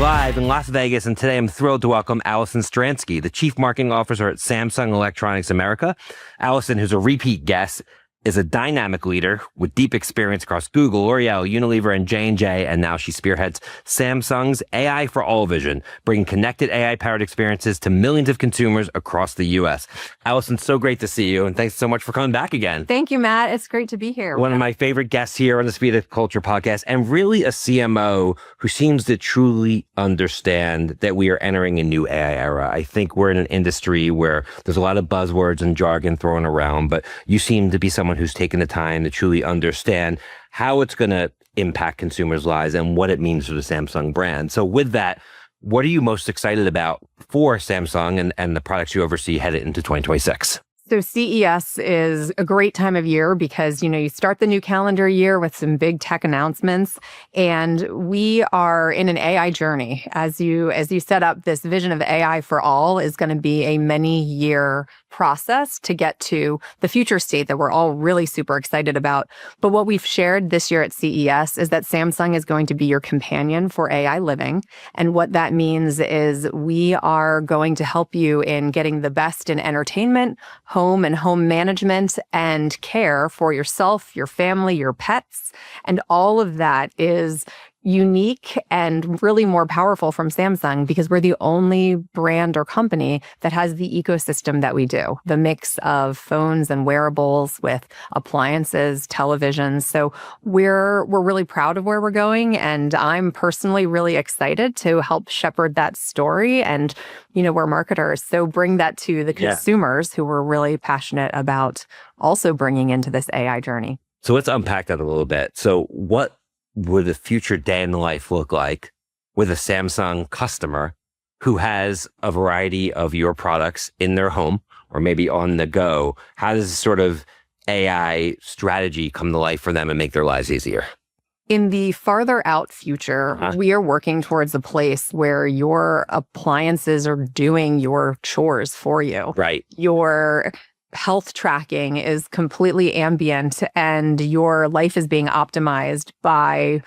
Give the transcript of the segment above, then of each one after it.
live in Las Vegas, and today I'm thrilled to welcome Allison Stransky, the Chief Marketing Officer at Samsung Electronics America. Allison, who's a repeat guest, is a dynamic leader with deep experience across Google, L'Oreal, Unilever, and J&J, and now she spearheads Samsung's AI for All vision, bringing connected AI-powered experiences to millions of consumers across the U.S. Allison, so great to see you, and thanks so much for coming back again. Thank you, Matt. It's great to be here. One of my favorite guests here on the Speed of Culture podcast, and really a CMO who seems to truly understand that we are entering a new AI era. I think we're in an industry where there's a lot of buzzwords and jargon thrown around, but you seem to be someone who's taken the time to truly understand how it's going to impact consumers' lives and what it means for the Samsung brand. So with that, what are you most excited about for Samsung and the products you oversee headed into 2026? So CES is a great time of year because, you start the new calendar year with some big tech announcements, and we are in an AI journey. As you set up, this vision of AI for all is going to be a many-year process to get to the future state that we're all really super excited about. But what we've shared this year at CES is that Samsung is going to be your companion for AI living. And what that means is we are going to help you in getting the best in entertainment, home and home management, and care for yourself, your family, your pets. And all of that is unique and really more powerful from Samsung because we're the only brand or company that has the ecosystem that we do, the mix of phones and wearables with appliances, televisions. So we're really proud of where we're going, and I'm personally really excited to help shepherd that story. And we're marketers, so bring that to the consumers who we're really passionate about also bringing into this AI journey. So let's unpack that a little bit. So what would a future day in the life look like with a Samsung customer who has a variety of your products in their home or maybe on the go? How does this sort of AI strategy come to life for them and make their lives easier? In the farther out future, we are working towards a place where your appliances are doing your chores for you. Right. Your health tracking is completely ambient, and your life is being optimized by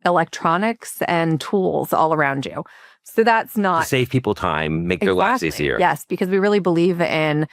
electronics and tools all around you. So that's not... To save people time, make their lives easier. Yes, because we really believe in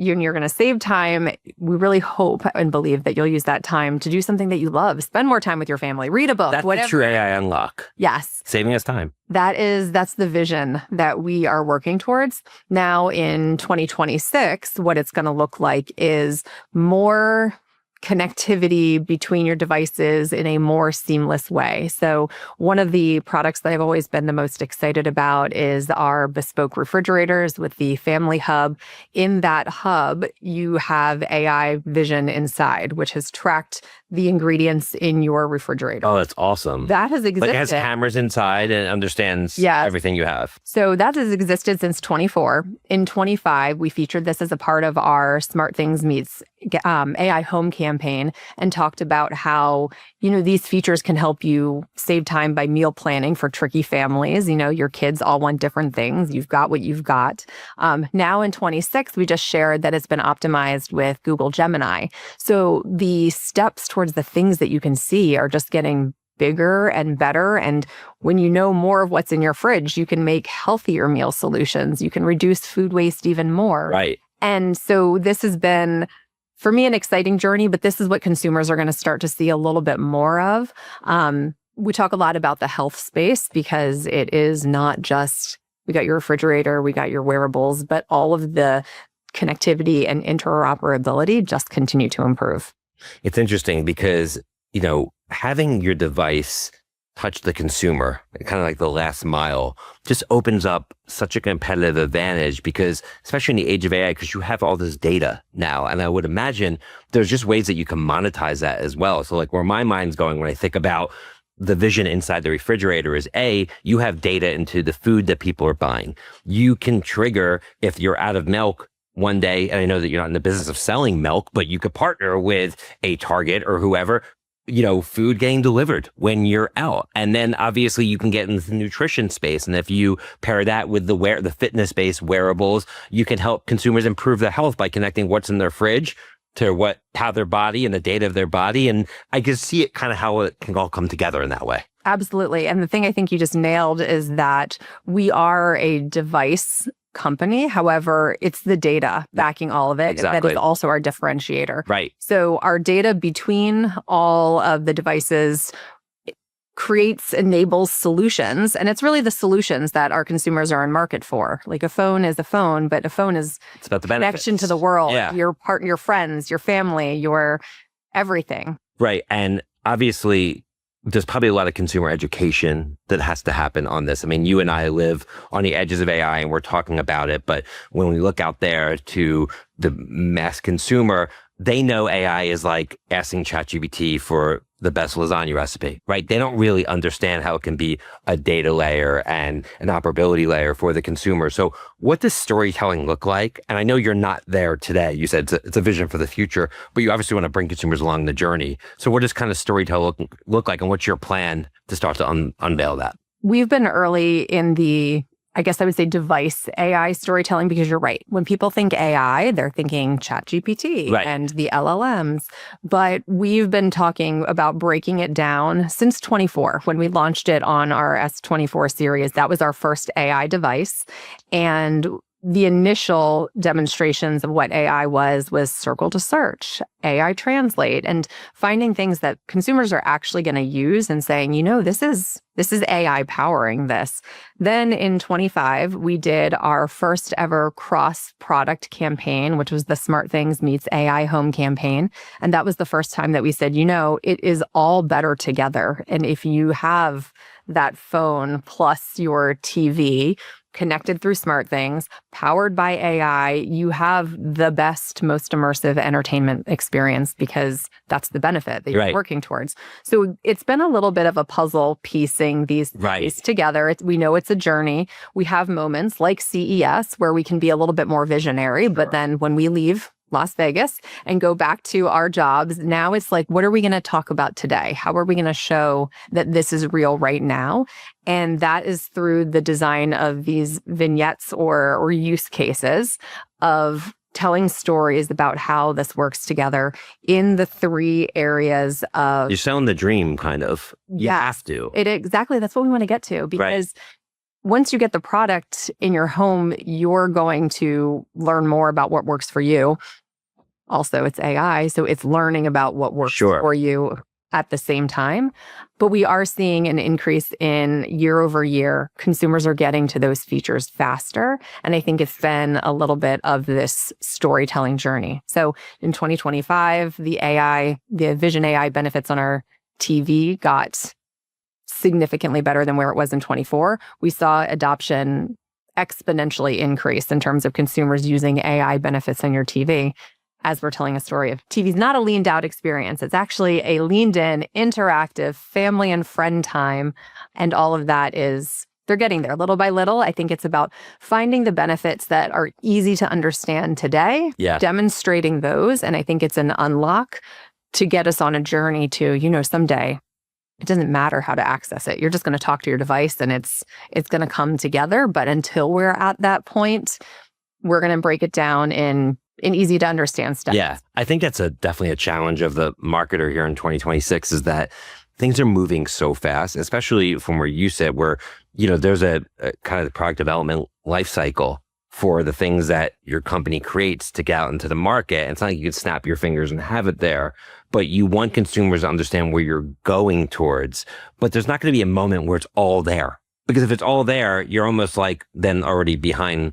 you're going to save time. We really hope and believe that you'll use that time to do something that you love. Spend more time with your family. Read a book. That's whatever. the true AI unlock. Yes. Saving us time. That's the vision that we are working towards. Now in 2026, what it's going to look like is more connectivity between your devices in a more seamless way. So one of the products that I've always been the most excited about is our bespoke refrigerators with the Family Hub. In that hub, you have AI vision inside, which has tracked the ingredients in your refrigerator. Oh, that's awesome. That has existed. Like it has cameras inside and understands everything you have. So that has existed since 24. In 25, we featured this as a part of our SmartThings meets AI home campaign and talked about how, these features can help you save time by meal planning for tricky families. Your kids all want different things. You've got what you've got. Now in 26, we just shared that it's been optimized with Google Gemini. So the steps towards the things that you can see are just getting bigger and better. And when you know more of what's in your fridge, you can make healthier meal solutions. You can reduce food waste even more. Right. And so this has been, for me, an exciting journey, but this is what consumers are going to start to see a little bit more of. We talk a lot about the health space because it is not just, we got your refrigerator, we got your wearables, but all of the connectivity and interoperability just continue to improve. It's interesting because, having your device touch the consumer, kind of like the last mile, just opens up such a competitive advantage because, especially in the age of AI, because you have all this data now. And I would imagine there's just ways that you can monetize that as well. So like where my mind's going when I think about the vision inside the refrigerator is you have data into the food that people are buying. You can trigger if you're out of milk one day, and I know that you're not in the business of selling milk, but you could partner with a Target or whoever, food getting delivered when you're out. And then obviously you can get into the nutrition space. And if you pair that with the fitness-based wearables, you can help consumers improve their health by connecting what's in their fridge to how their body and the data of their body. And I can see it kind of how it can all come together in that way. Absolutely. And the thing I think you just nailed is that we are a device company. However, it's the data backing all of it that is also our differentiator. Right. So our data between all of the devices enables solutions. And it's really the solutions that our consumers are in market for. Like a phone is a phone, but a phone is it's about the connection benefits to the world, Yeah. your partner, your friends, your family, your everything. Right. And obviously, there's probably a lot of consumer education that has to happen on this. I mean, you and I live on the edges of AI and we're talking about it. But when we look out there to the mass consumer, they know AI is like asking ChatGPT for the best lasagna recipe, right? They don't really understand how it can be a data layer and an operability layer for the consumer. So what does storytelling look like? And I know you're not there today. You said it's a vision for the future, but you obviously want to bring consumers along the journey. So what does kind of storytelling look like, and what's your plan to start to unveil that? We've been early in the, I guess I would say, device AI storytelling, because you're right. When people think AI, they're thinking ChatGPT and the LLMs. But we've been talking about breaking it down since 24. When we launched it on our S24 series, that was our first AI device. And the initial demonstrations of what AI was circle to search, AI translate, and finding things that consumers are actually going to use and saying, this is AI powering this. Then in 25, we did our first ever cross-product campaign, which was the SmartThings meets AI home campaign. And that was the first time that we said, it is all better together. And if you have that phone plus your TV connected through SmartThings, powered by AI, you have the best, most immersive entertainment experience, because that's the benefit that you're working towards. So it's been a little bit of a puzzle piecing these together. We know it's a journey. We have moments like CES where we can be a little bit more visionary, but then when we leave Las Vegas and go back to our jobs, now it's like, what are we going to talk about today? How are we going to show that this is real right now? And that is through the design of these vignettes or use cases of telling stories about how this works together in the three areas of... You're selling the dream, kind of. You have to. Exactly. That's what we want to get to, because once you get the product in your home, you're going to learn more about what works for you. Also, it's AI, so it's learning about what works for you at the same time. But we are seeing an increase in year over year. Consumers are getting to those features faster. And I think it's been a little bit of this storytelling journey. So in 2025, the Vision AI benefits on our TV got significantly better than where it was in 24. We saw adoption exponentially increase in terms of consumers using AI benefits on your TV. As we're telling a story of TV's not a leaned out experience. It's actually a leaned in, interactive family and friend time. And all of that they're getting there little by little. I think it's about finding the benefits that are easy to understand today, demonstrating those. And I think it's an unlock to get us on a journey to, someday it doesn't matter how to access it. You're just going to talk to your device and it's going to come together. But until we're at that point, we're going to break it down in easy to understand steps. Yeah, I think that's definitely a challenge of the marketer here in 2026, is that things are moving so fast, especially from where you sit, where, there's a kind of product development life cycle for the things that your company creates to get out into the market. And it's not like you can snap your fingers and have it there, but you want consumers to understand where you're going towards. But there's not going to be a moment where it's all there, because if it's all there, you're almost like then already behind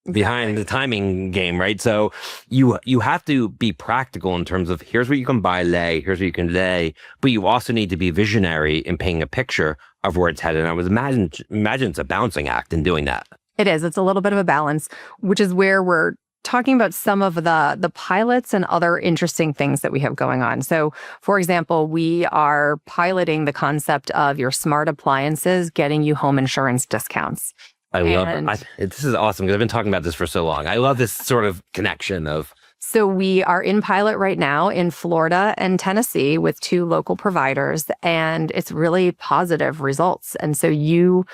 the timing game, right? So you have to be practical in terms of here's what you can buy, here's what you can lay, but you also need to be visionary in painting a picture of where it's headed. And I would imagine it's a balancing act in doing that. It is. It's a little bit of a balance, which is where we're talking about some of the pilots and other interesting things that we have going on. So, for example, we are piloting the concept of your smart appliances getting you home insurance discounts. I love it. This is awesome, because I've been talking about this for so long. I love this sort of connection of... So we are in pilot right now in Florida and Tennessee with 2 local providers, and it's really positive results. And so you,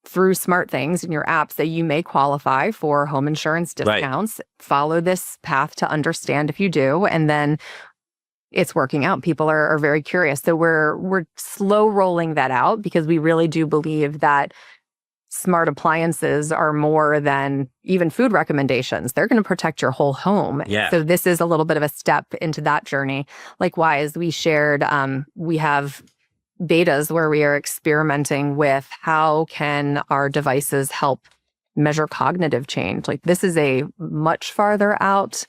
through SmartThings in your apps, that you may qualify for home insurance discounts. Follow this path to understand if you do, and then it's working out. People are very curious. So we're slow rolling that out because we really do believe that smart appliances are more than even food recommendations. They're going to protect your whole home. Yeah. So this is a little bit of a step into that journey. Likewise, we shared, we have betas where we are experimenting with how can our devices help measure cognitive change. Like this is a much farther out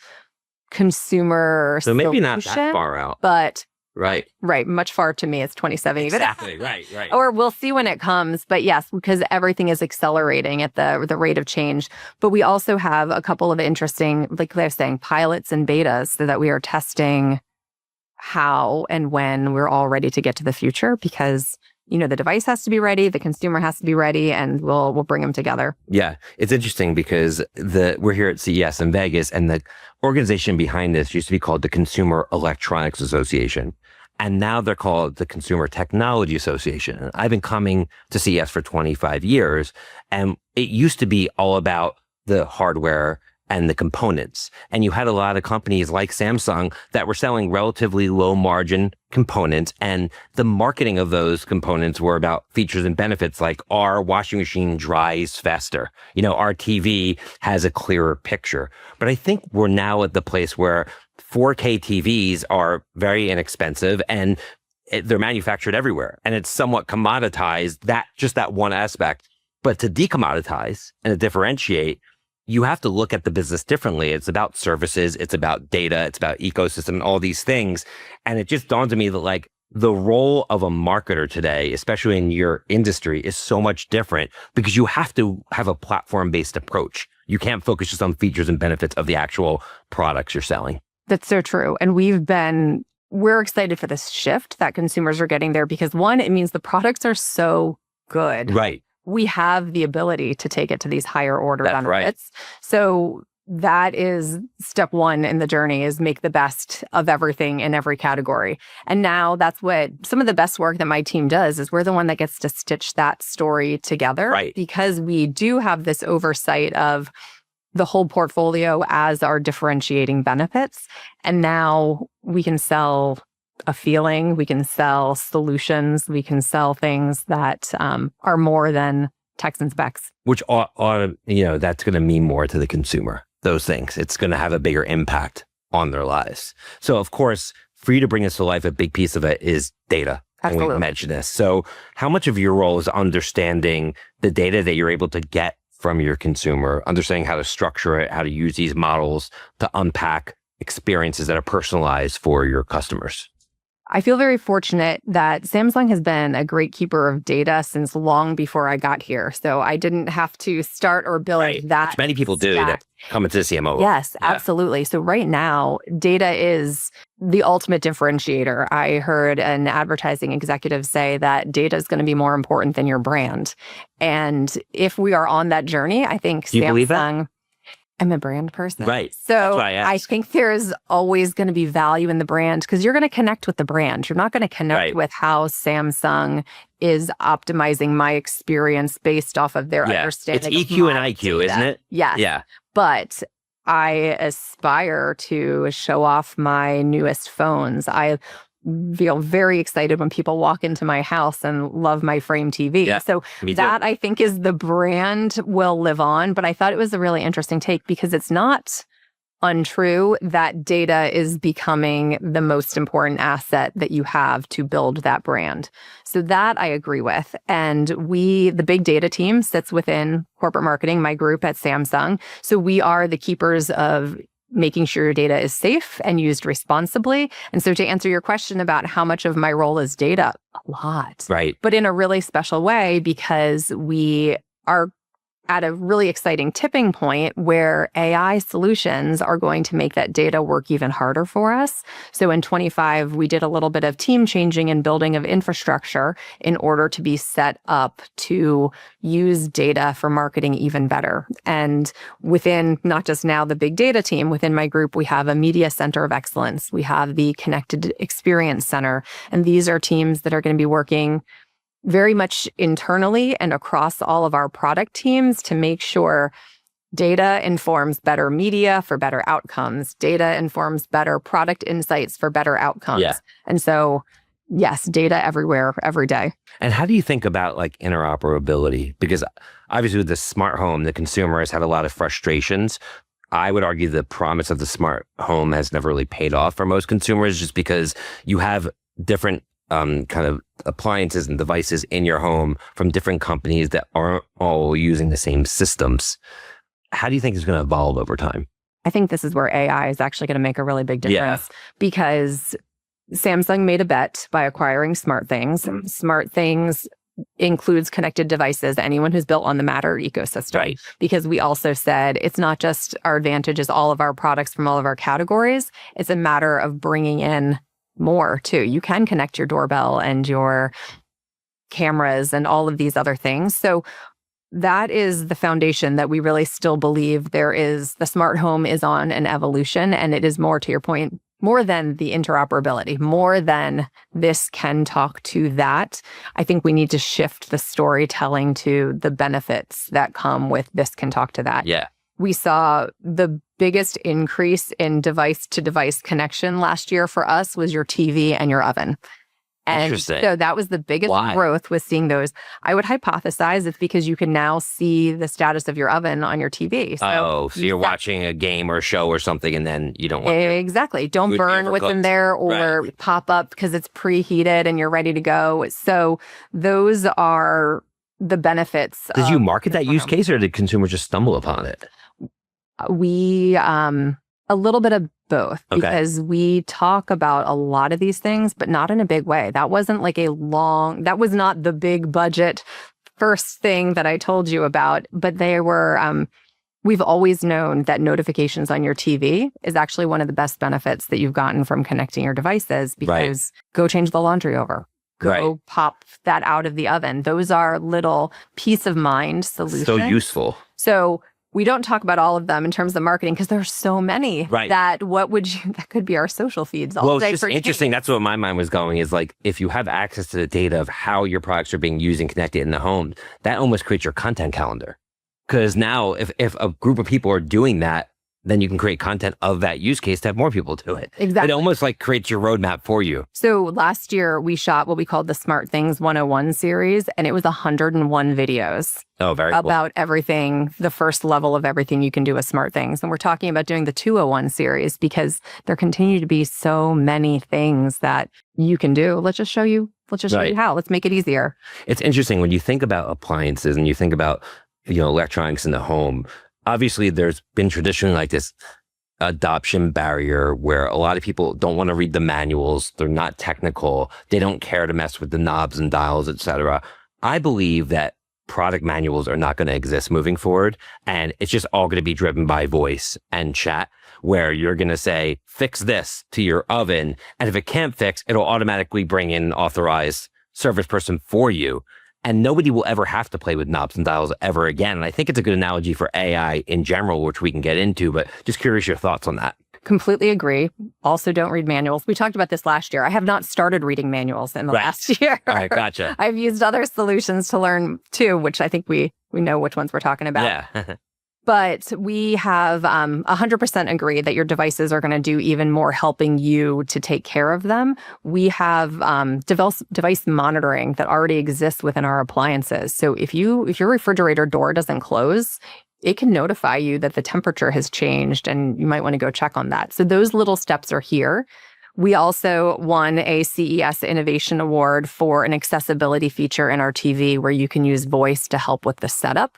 consumer So maybe not solution, that far out. but Right. much far to me. It's 27 even. Exactly. Right. Or we'll see when it comes. But yes, because everything is accelerating at the rate of change. But we also have a couple of interesting, like I was saying, pilots and betas so that we are testing how and when we're all ready to get to the future because, the device has to be ready, the consumer has to be ready, and we'll bring them together. Yeah. It's interesting because we're here at CES in Vegas, and the organization behind this used to be called the Consumer Electronics Association. And now they're called the Consumer Technology Association. And I've been coming to CES for 25 years, and it used to be all about the hardware and the components. And you had a lot of companies like Samsung that were selling relatively low margin components, and the marketing of those components were about features and benefits like our washing machine dries faster. Our TV has a clearer picture. But I think we're now at the place where 4K TVs are very inexpensive and they're manufactured everywhere. And it's somewhat commoditized, that one aspect. But to decommoditize and to differentiate, you have to look at the business differently. It's about services, it's about data, it's about ecosystem, and all these things. And it just dawned on me that the role of a marketer today, especially in your industry, is so much different because you have to have a platform-based approach. You can't focus just on features and benefits of the actual products you're selling. That's so true. And we're excited for this shift that consumers are getting there because one, it means the products are so good. Right. We have the ability to take it to these higher order That's benefits. Right. So that is step one in the journey, is make the best of everything in every category. And now that's what some of the best work that my team does is we're the one that gets to stitch that story together. Right. Because we do have this oversight of the whole portfolio as our differentiating benefits. And now we can sell a feeling, we can sell solutions, we can sell things that are more than text and specs. Which that's going to mean more to the consumer. Those things, it's going to have a bigger impact on their lives. So of course, for you to bring this to life, a big piece of it is data. Absolutely. And we mentioned this. So how much of your role is understanding the data that you're able to get from your consumer, understanding how to structure it, how to use these models to unpack experiences that are personalized for your customers? I feel very fortunate that Samsung has been a great keeper of data since long before I got here. So I didn't have to start or build that. Which many people do that come into the CMO. Yes, absolutely. So right now, data is the ultimate differentiator. I heard an advertising executive say that data is going to be more important than your brand. And if we are on that journey, I think Do you believe that? I'm a brand person. Right. So That's why I asked. I think there is always going to be value in the brand because you're going to connect with the brand. You're not going to connect with how Samsung is optimizing my experience based off of their understanding. It's EQ and IQ, data. Isn't it? Yes. Yeah. But I aspire to show off my newest phones. I feel very excited when people walk into my house and love my frame TV. Yeah, so that I think is the brand will live on. But I thought it was a really interesting take because it's not untrue that data is becoming the most important asset that you have to build that brand. So that I agree with. And the big data team sits within corporate marketing, my group at Samsung. So we are the keepers of making sure your data is safe and used responsibly. And so to answer your question about how much of my role is data, a lot. Right. But in a really special way because we are at a really exciting tipping point where AI solutions are going to make that data work even harder for us. So in 25, we did a little bit of team changing and building of infrastructure in order to be set up to use data for marketing even better. And within not just now the big data team, within my group, we have a media center of excellence. We have the connected experience center. And these are teams that are going to be working very much internally and across all of our product teams to make sure Data informs better media for better outcomes. Data informs better product insights for better outcomes. Yeah. And so, yes, data everywhere, every day. And how do you think about like interoperability? Because obviously with the smart home, the consumer has had a lot of frustrations. I would argue the promise of the smart home has never really paid off for most consumers, just because you have different kind of appliances and devices in your home from different companies that aren't all using the same systems. How do you think it's going to evolve over time? I think this is where AI is actually going to make a really big difference because Samsung made a bet by acquiring SmartThings. SmartThings includes connected devices, anyone who's built on the Matter ecosystem. Right. Because we also said it's not just our advantage is all of our products from all of our categories. It's a matter of bringing in more too. You can connect your doorbell and your cameras and all of these other things. So that is the foundation that we really still believe the smart home is on an evolution. And it is more, to your point, more than the interoperability, more than this can talk to that. I think we need to shift the storytelling to the benefits that come with this can talk to that. Yeah. We saw the biggest increase in device-to-device connection last year for us was your TV and your oven. And Interesting. so that was the biggest growth was seeing those. I would hypothesize it's because you can now see the status of your oven on your TV. So you're watching a game or a show or something, and then you don't want exactly. Don't burn what's in there or pop up because it's preheated and you're ready to go. So those are the benefits. Did you market that use case, or did consumers just stumble upon it? We a little bit of both, because we talk about a lot of these things, but not in a big way. That wasn't like that was not the big budget first thing that I told you about, but they were, we've always known that notifications on your TV is actually one of the best benefits that you've gotten from connecting your devices, because go change the laundry over. Go pop that out of the oven. Those are little peace of mind solutions. So useful. So we don't talk about all of them in terms of marketing because there's so many that that could be our social feeds all day. Well, it's just interesting. That's what my mind was going, is like, if you have access to the data of how your products are being used and connected in the home, that almost creates your content calendar. Because now if a group of people are doing that, then you can create content of that use case to have more people do it. Exactly. It almost like creates your roadmap for you. So last year we shot what we called the SmartThings 101 series, and it was 101 videos. Oh, very cool. About everything, the first level of everything you can do with SmartThings. And we're talking about doing the 201 series because there continue to be so many things that you can do. Let's just show you how. Let's make it easier. It's interesting when you think about appliances and you think about, electronics in the home. Obviously, there's been traditionally like this adoption barrier where a lot of people don't want to read the manuals. They're not technical. They don't care to mess with the knobs and dials, etc. I believe that product manuals are not going to exist moving forward. And it's just all going to be driven by voice and chat, where you're going to say, fix this to your oven. And if it can't fix, it'll automatically bring in an authorized service person for you. And nobody will ever have to play with knobs and dials ever again. And I think it's a good analogy for AI in general, which we can get into, but just curious your thoughts on that. Completely agree. Also, don't read manuals. We talked about this last year. I have not started reading manuals in the last year. All right, gotcha. I've used other solutions to learn too, which I think we know which ones we're talking about. Yeah. But we have 100% agree that your devices are going to do even more helping you to take care of them. We have device monitoring that already exists within our appliances. So if your refrigerator door doesn't close, it can notify you that the temperature has changed and you might want to go check on that. So those little steps are here. We also won a CES Innovation Award for an accessibility feature in our TV where you can use voice to help with the setup.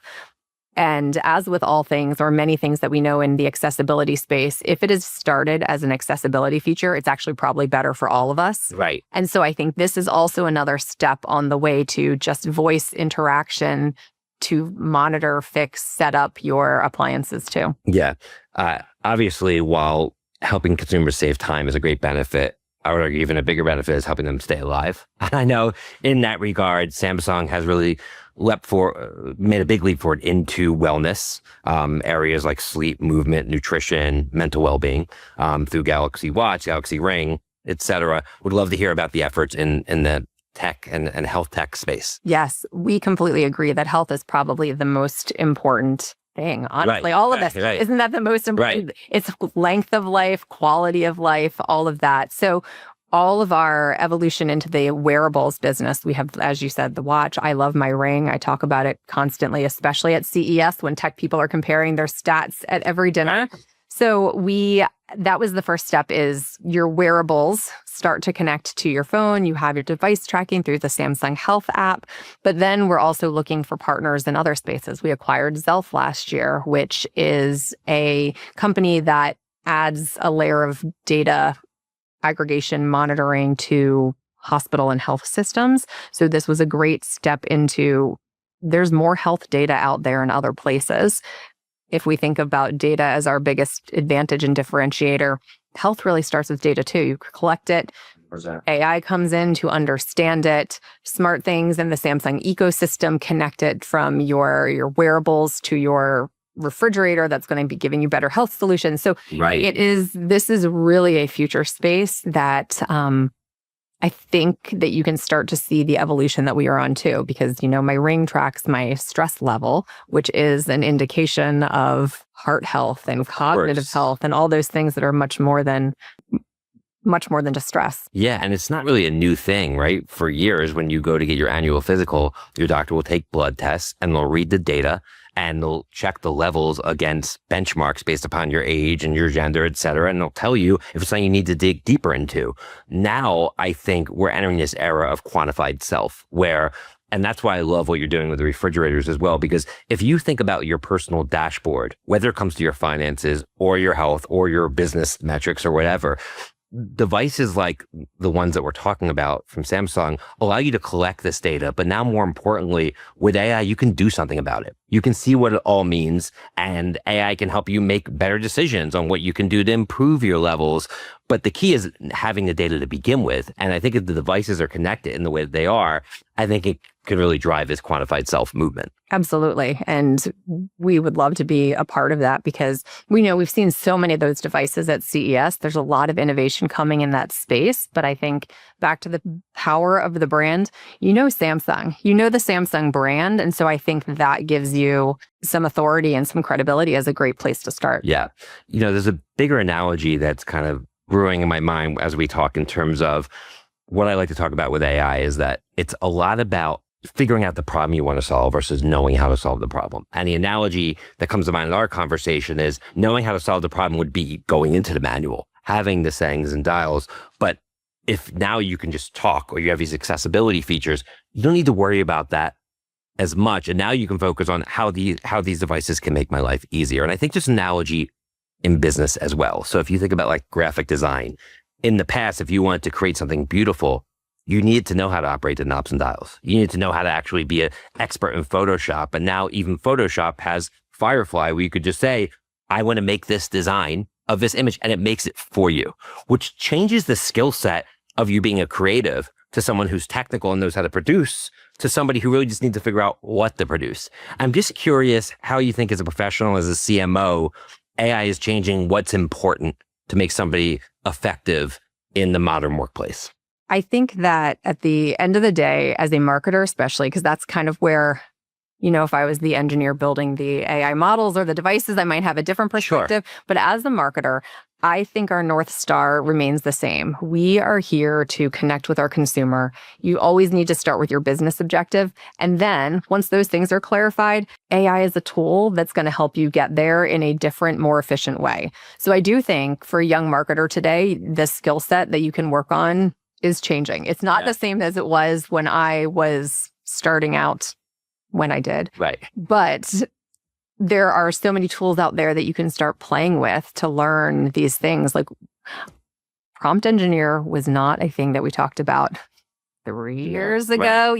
And as with all things, or many things that we know in the accessibility space, if it is started as an accessibility feature, it's actually probably better for all of us. Right. And so I think this is also another step on the way to just voice interaction to monitor, fix, set up your appliances too. Yeah. Obviously, while helping consumers save time is a great benefit, I would argue even a bigger benefit is helping them stay alive. And I know in that regard, Samsung has really made a big leap forward into wellness, areas like sleep, movement, nutrition, mental well-being, through Galaxy Watch, Galaxy Ring, etc. Would love to hear about the efforts in the tech and health tech space. Yes, we completely agree that health is probably the most important thing, honestly. Right. All of this. Right. Isn't that the most important? Right. It's length of life, quality of life, all of that. So all of our evolution into the wearables business, we have, as you said, the watch. I love my ring. I talk about it constantly, especially at CES when tech people are comparing their stats at every dinner. So that was the first step, is your wearables start to connect to your phone. You have your device tracking through the Samsung Health app. But then we're also looking for partners in other spaces. We acquired Zelf last year, which is a company that adds a layer of data aggregation monitoring to hospital and health systems. So this was a great step into, there's more health data out there in other places. If we think about data as our biggest advantage and differentiator, health really starts with data too. You collect it. AI comes in to understand it. SmartThings and the Samsung ecosystem connect it from your wearables to your refrigerator that's going to be giving you better health solutions. So this is really a future space that I think that you can start to see the evolution that we are on too, because, my ring tracks my stress level, which is an indication of heart health and cognitive health and all those things that are much more than just stress. Yeah. And it's not really a new thing, right? For years, when you go to get your annual physical, your doctor will take blood tests and they'll read the data and they'll check the levels against benchmarks based upon your age and your gender, et cetera. And they'll tell you if it's something you need to dig deeper into. Now, I think we're entering this era of quantified self and that's why I love what you're doing with the refrigerators as well, because if you think about your personal dashboard, whether it comes to your finances or your health or your business metrics or whatever, devices like the ones that we're talking about from Samsung allow you to collect this data. But now, more importantly, with AI, you can do something about it. You can see what it all means, and AI can help you make better decisions on what you can do to improve your levels. But the key is having the data to begin with. And I think if the devices are connected in the way that they are, I think it could really drive this quantified self movement. Absolutely. And we would love to be a part of that, because we know we've seen so many of those devices at CES. There's a lot of innovation coming in that space. But I think back to the power of the brand, Samsung, the Samsung brand. And so I think that gives you some authority and some credibility as a great place to start. Yeah. There's a bigger analogy that's kind of brewing in my mind as we talk in terms of what I like to talk about with AI is that it's a lot about figuring out the problem you want to solve versus knowing how to solve the problem. And the analogy that comes to mind in our conversation is knowing how to solve the problem would be going into the manual, having the settings and dials. But if now you can just talk or you have these accessibility features, you don't need to worry about that as much. And now you can focus on how these devices can make my life easier. And I think this analogy in business as well. So if you think about like graphic design, in the past, if you wanted to create something beautiful, you needed to know how to operate the knobs and dials. You needed to know how to actually be an expert in Photoshop. And now even Photoshop has Firefly, where you could just say, I want to make this design of this image, and it makes it for you, which changes the skill set of you being a creative to someone who's technical and knows how to produce, to somebody who really just needs to figure out what to produce. I'm just curious how you think as a professional, as a CMO, AI is changing what's important to make somebody effective in the modern workplace. I think that at the end of the day, as a marketer especially, because that's kind of where, if I was the engineer building the AI models or the devices, I might have a different perspective. Sure. But as a marketer, I think our North Star remains the same. We are here to connect with our consumer. You always need to start with your business objective. And then once those things are clarified, AI is a tool that's going to help you get there in a different, more efficient way. So I do think for a young marketer today, the skill set that you can work on is changing. It's not the same as it was when I was starting out when I did. Right. But there are so many tools out there that you can start playing with to learn these things. Like prompt engineer was not a thing that we talked about 3 years ago,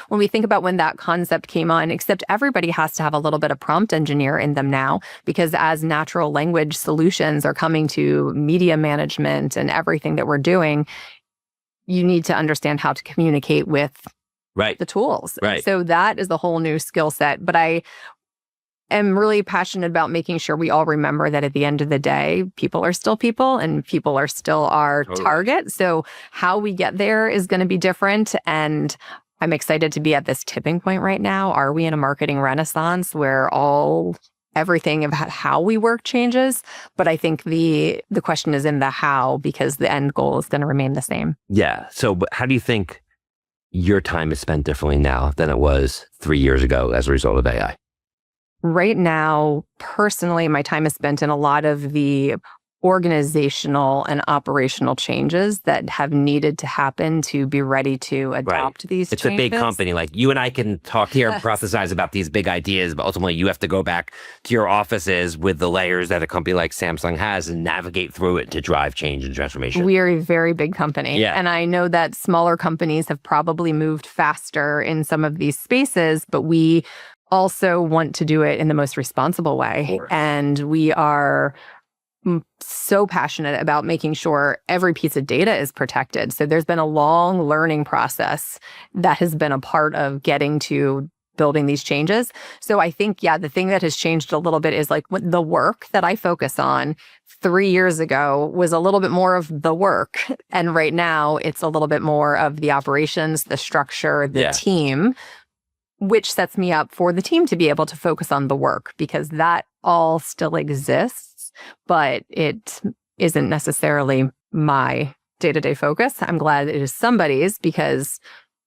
when we think about when that concept came on, except everybody has to have a little bit of prompt engineer in them now, because as natural language solutions are coming to media management and everything that we're doing, you need to understand how to communicate with the tools. Right. So that is a whole new skill set. But I am really passionate about making sure we all remember that at the end of the day, people are still people and people are still our target. So how we get there is going to be different. And I'm excited to be at this tipping point right now. Are we in a marketing renaissance where all everything of how we work changes. But I think the question is in the how, because the end goal is going to remain the same. Yeah. So but how do you think your time is spent differently now than it was 3 years ago as a result of AI? Right now, personally, my time is spent in a lot of the organizational and operational changes that have needed to happen to be ready to adopt these It's changes. a big company. Like you and I can talk here and prophesize about these big ideas, but ultimately you have to go back to your offices with the layers that a company like Samsung has and navigate through it to drive change and transformation. We are a very big company. Yeah. And I know that smaller companies have probably moved faster in some of these spaces, but we also want to do it in the most responsible way. And we are so passionate about making sure every piece of data is protected. So there's been a long learning process that has been a part of getting to building these changes. So I think, the thing that has changed a little bit is like the work that I focus on 3 years ago was a little bit more of the work. And right now it's a little bit more of the operations, the structure, the team, which sets me up for the team to be able to focus on the work, because that all still exists. But it isn't necessarily my day-to-day focus. I'm glad it is somebody's, because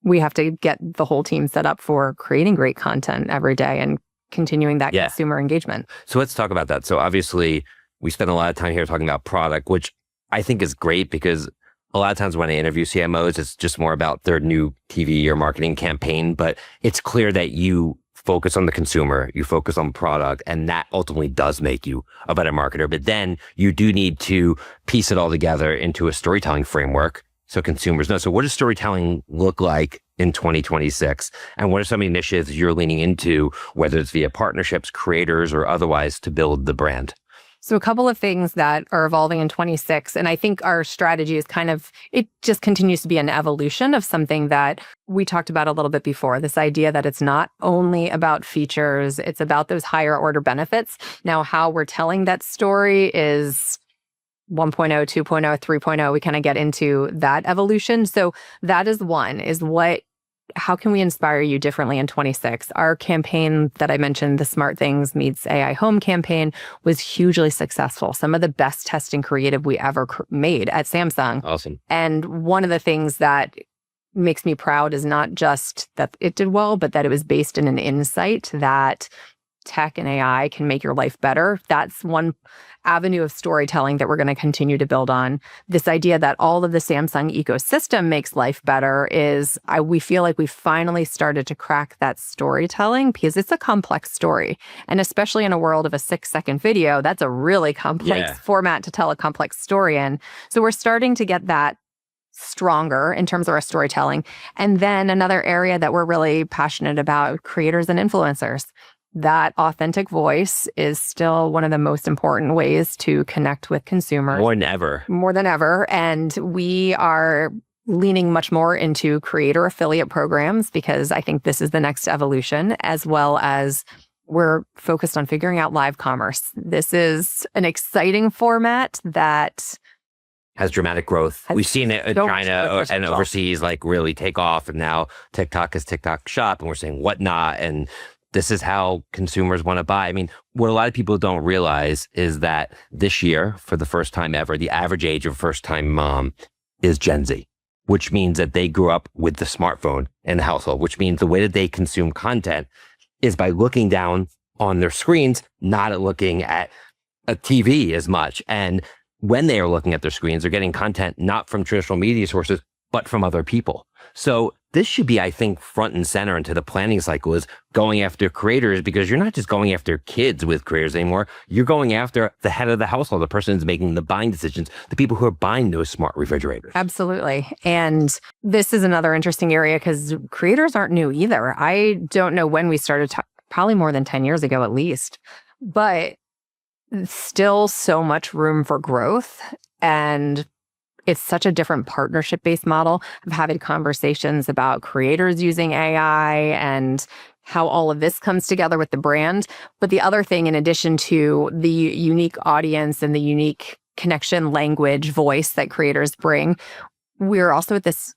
we have to get the whole team set up for creating great content every day and continuing that consumer engagement. So let's talk about that. So obviously, we spend a lot of time here talking about product, which I think is great, because a lot of times when I interview CMOs, it's just more about their new TV or marketing campaign. But it's clear that you focus on the consumer, you focus on product, and that ultimately does make you a better marketer. But then you do need to piece it all together into a storytelling framework so consumers know. So what does storytelling look like in 2026? And what are some initiatives you're leaning into, whether it's via partnerships, creators, or otherwise, to build the brand? So a couple of things that are evolving in 26, and I think our strategy is it just continues to be an evolution of something that we talked about a little bit before, this idea that it's not only about features, it's about those higher order benefits. Now, how we're telling that story is 1.0, 2.0, 3.0. We kind of get into that evolution. So that is one, how can we inspire you differently in 26? Our campaign that I mentioned, the SmartThings meets AI home campaign, was hugely successful. Some of the best testing creative we ever made at Samsung. Awesome. And one of the things that makes me proud is not just that it did well, but that it was based in an insight that tech and AI can make your life better. That's one avenue of storytelling that we're going to continue to build on. This idea that all of the Samsung ecosystem makes life better is, we feel like we finally started to crack that storytelling, because it's a complex story. And especially in a world of a 6-second video, that's a really complex format to tell a complex story in. So we're starting to get that stronger in terms of our storytelling. And then another area that we're really passionate about, creators and influencers. That authentic voice is still one of the most important ways to connect with consumers. More than ever. And we are leaning much more into creator affiliate programs, because I think this is the next evolution, as well as we're focused on figuring out live commerce. This is an exciting format that has dramatic growth. We've seen it in China and overseas really take off. And now TikTok is TikTok Shop, and we're saying whatnot. And this is how consumers want to buy. I mean, what a lot of people don't realize is that this year, for the first time ever, the average age of first-time mom is Gen Z, which means that they grew up with the smartphone in the household, which means the way that they consume content is by looking down on their screens, not looking at a TV as much. And when they are looking at their screens, they're getting content not from traditional media sources, but from other people. So this should be, I think, front and center into the planning cycle, is going after creators, because you're not just going after kids with creators anymore. You're going after the head of the household, the person who's making the buying decisions, the people who are buying those smart refrigerators. Absolutely. And this is another interesting area, because creators aren't new either. I don't know when we started, probably more than 10 years ago at least, but still so much room for growth. And it's such a different partnership-based model. I've had conversations about creators using AI and how all of this comes together with the brand. But the other thing, in addition to the unique audience and the unique connection, language, voice that creators bring, we're also at this,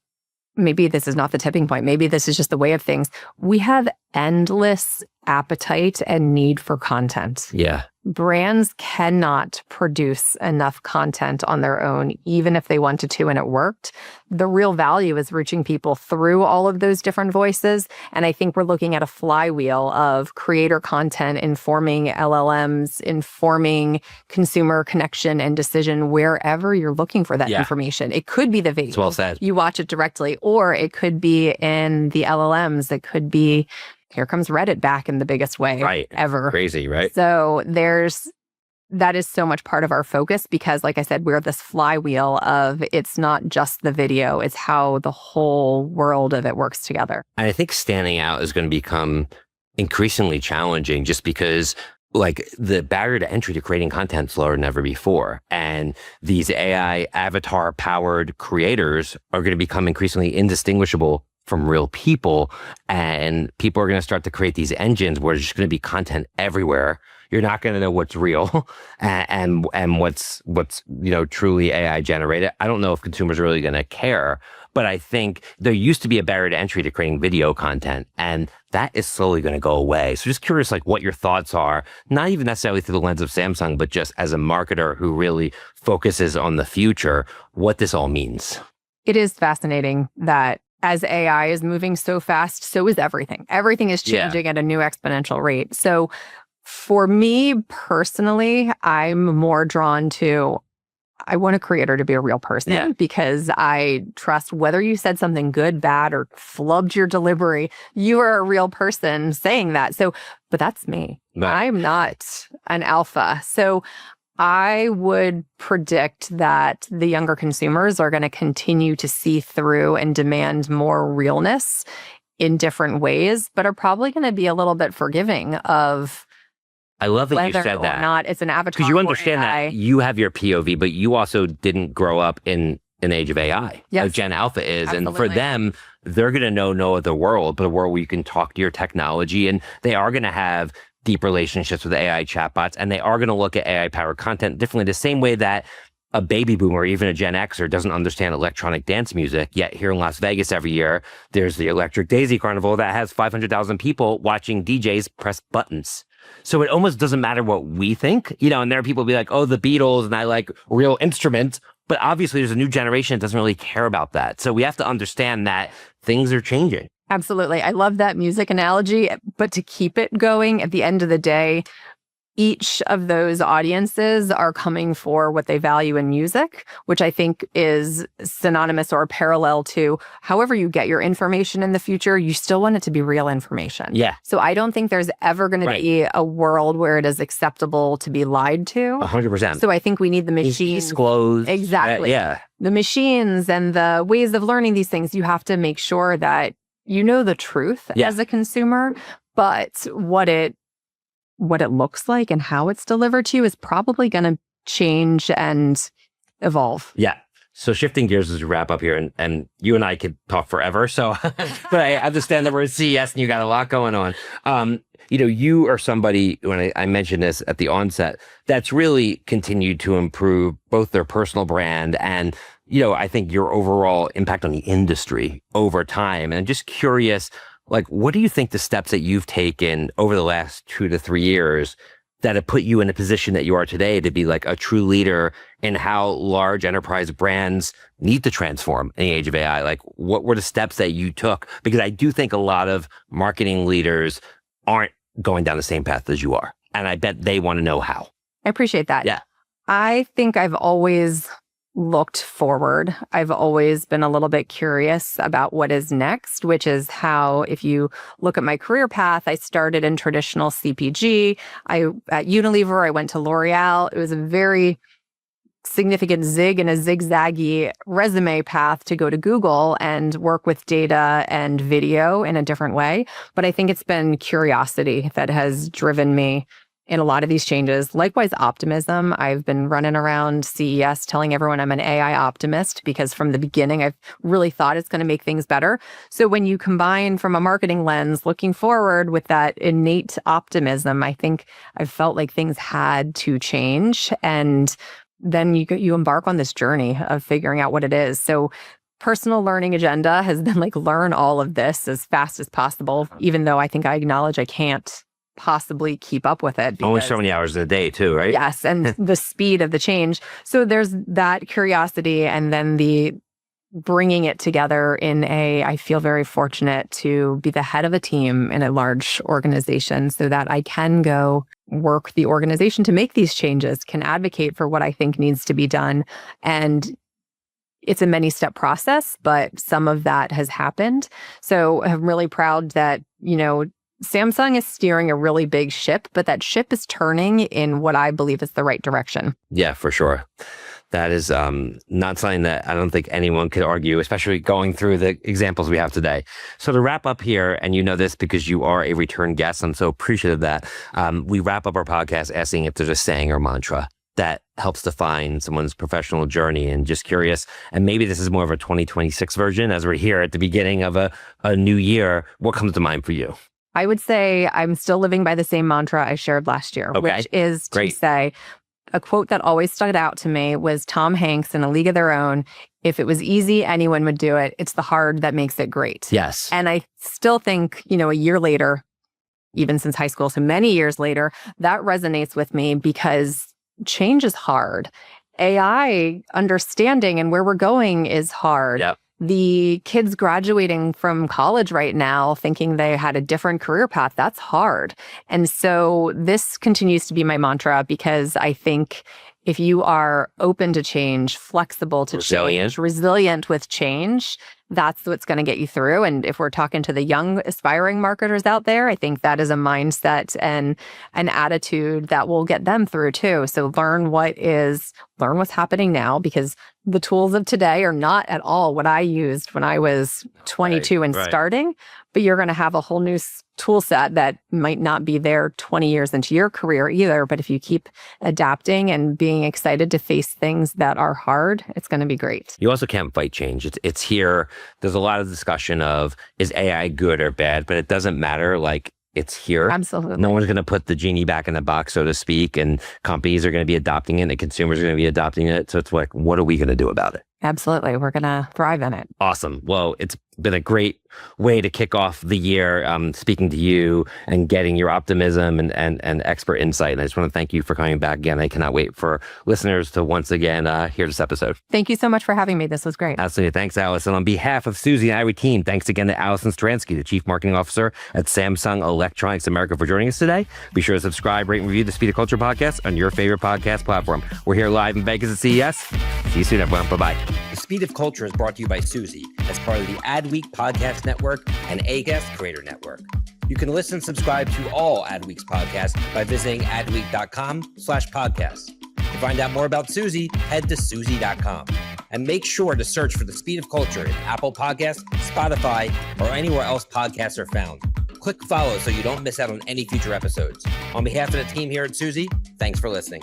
maybe this is not the tipping point, maybe this is just the way of things. We have endless appetite and need for content. Yeah. Brands cannot produce enough content on their own, even if they wanted to and it worked. The real value is reaching people through all of those different voices. And I think we're looking at a flywheel of creator content informing LLMs, informing consumer connection and decision wherever you're looking for that information. It could be the video. It's well said. You watch it directly, or it could be in the LLMs. It could be, here comes Reddit back in the biggest way ever. Crazy, right? So that is so much part of our focus because, like I said, we're this flywheel of it's not just the video, it's how the whole world of it works together. And I think standing out is going to become increasingly challenging just because like the barrier to entry to creating content is lower than ever before. And these AI avatar powered creators are going to become increasingly indistinguishable from real people, and people are going to start to create these engines where there's just going to be content everywhere. You're not going to know what's real and what's truly AI generated. I don't know if consumers are really going to care, but I think there used to be a barrier to entry to creating video content, and that is slowly going to go away. So just curious, like what your thoughts are, not even necessarily through the lens of Samsung, but just as a marketer who really focuses on the future, what this all means. It is fascinating that as AI is moving so fast, so is everything. Everything is changing at a new exponential rate. So for me personally, I'm more drawn to, I want a creator to be a real person because I trust whether you said something good, bad, or flubbed your delivery, you are a real person saying that. So, but that's me. Right. I'm not an alpha. So I would predict that the younger consumers are going to continue to see through and demand more realness in different ways, but are probably going to be a little bit forgiving of I love that you said whether that. or not it's an avatar. Because you understand that you have your POV, but you also didn't grow up in an age of AI. Yes. Gen Alpha is. Absolutely. And for them, they're going to know no other world but a world where you can talk to your technology, and they are going to have deep relationships with AI chatbots, and they are going to look at AI-powered content differently, the same way that a baby boomer or even a Gen Xer doesn't understand electronic dance music, yet here in Las Vegas every year, there's the Electric Daisy Carnival that has 500,000 people watching DJs press buttons. So it almost doesn't matter what we think, and there are people who be like, oh, the Beatles, and I like real instruments, but obviously there's a new generation that doesn't really care about that. So we have to understand that things are changing. Absolutely. I love that music analogy, but to keep it going, at the end of the day, each of those audiences are coming for what they value in music, which I think is synonymous or parallel to however you get your information in the future, you still want it to be real information. Yeah. So I don't think there's ever going to be a world where it is acceptable to be lied to. 100%. So I think we need the machines. Disclosed. Exactly. The machines and the ways of learning these things, you have to make sure that you know the truth as a consumer, but what it looks like and how it's delivered to you is probably going to change and evolve. Yeah. So shifting gears as we wrap up here, and you and I could talk forever. So, but I understand that we're at CES and you got a lot going on. You are somebody, when I mentioned this at the onset, that's really continued to improve both their personal brand and, I think your overall impact on the industry over time. And I'm just curious, like, what do you think the steps that you've taken over the last 2 to 3 years that have put you in a position that you are today to be like a true leader in how large enterprise brands need to transform in the age of AI? Like, what were the steps that you took? Because I do think a lot of marketing leaders aren't going down the same path as you are. And I bet they want to know how. I appreciate that. Yeah. I think I've always looked forward. I've always been a little bit curious about what is next, which is how, if you look at my career path, I started in traditional CPG. At Unilever, I went to L'Oreal. It was a very significant zig and a zigzaggy resume path to go to Google and work with data and video in a different way. But I think it's been curiosity that has driven me in a lot of these changes. Likewise, optimism. I've been running around CES telling everyone I'm an AI optimist because from the beginning, I've really thought it's going to make things better. So when you combine from a marketing lens, looking forward with that innate optimism, I think I've felt like things had to change. And then you embark on this journey of figuring out what it is. So personal learning agenda has been like, learn all of this as fast as possible, even though I think I acknowledge I can't possibly keep up with it. Only so many hours in a day too, right? Yes, and the speed of the change. So there's that curiosity, and then the bringing it together I feel very fortunate to be the head of a team in a large organization so that I can go work the organization to make these changes, can advocate for what I think needs to be done. And it's a many-step process, but some of that has happened. So I'm really proud that, Samsung is steering a really big ship, but that ship is turning in what I believe is the right direction. Yeah, for sure. That is not something that I don't think anyone could argue, especially going through the examples we have today. So to wrap up here, and you know this because you are a return guest, I'm so appreciative of that. We wrap up our podcast asking if there's a saying or mantra that helps define someone's professional journey, and just curious, and maybe this is more of a 2026 version as we're here at the beginning of a new year. What comes to mind for you? I would say I'm still living by the same mantra I shared last year, which is to say, a quote that always stuck out to me was Tom Hanks in A League of Their Own. If it was easy, anyone would do it. It's the hard that makes it great. Yes. And I still think, a year later, even since high school, so many years later, that resonates with me because change is hard. AI understanding and where we're going is hard. Yep. The kids graduating from college right now thinking they had a different career path, that's hard. And so this continues to be my mantra because I think if you are open to change, flexible to change, resilient with change, that's what's going to get you through. And if we're talking to the young aspiring marketers out there, I think that is a mindset and an attitude that will get them through too. So learn what's happening now, because the tools of today are not at all what I used when I was 22 and starting, but you're going to have a whole new tool set that might not be there 20 years into your career either. But if you keep adapting and being excited to face things that are hard, it's going to be great. You also can't fight change. It's here. There's a lot of discussion of, is AI good or bad? But it doesn't matter. It's here. Absolutely. No one's going to put the genie back in the box, so to speak, and companies are going to be adopting it and consumers are going to be adopting it. So it's like, what are we going to do about it? Absolutely. We're going to thrive in it. Awesome. Well, it's been a great way to kick off the year, speaking to you and getting your optimism and expert insight. And I just want to thank you for coming back again. I cannot wait for listeners to once again hear this episode. Thank you so much for having me. This was great. Absolutely. Thanks, Allison. On behalf of Suzy and Irie team, thanks again to Allison Stransky, the Chief Marketing Officer at Samsung Electronics America, for joining us today. Be sure to subscribe, rate, and review the Speed of Culture podcast on your favorite podcast platform. We're here live in Vegas at CES. See you soon, everyone. Bye-bye. The Speed of Culture is brought to you by Suzy as part of the Adweek Podcast Network and A-Guest Creator Network. You can listen and subscribe to all Adweek's podcasts by visiting adweek.com/podcasts. To find out more about Suzy, head to Suzy.com. And make sure to search for The Speed of Culture in Apple Podcasts, Spotify, or anywhere else podcasts are found. Click follow so you don't miss out on any future episodes. On behalf of the team here at Suzy, thanks for listening.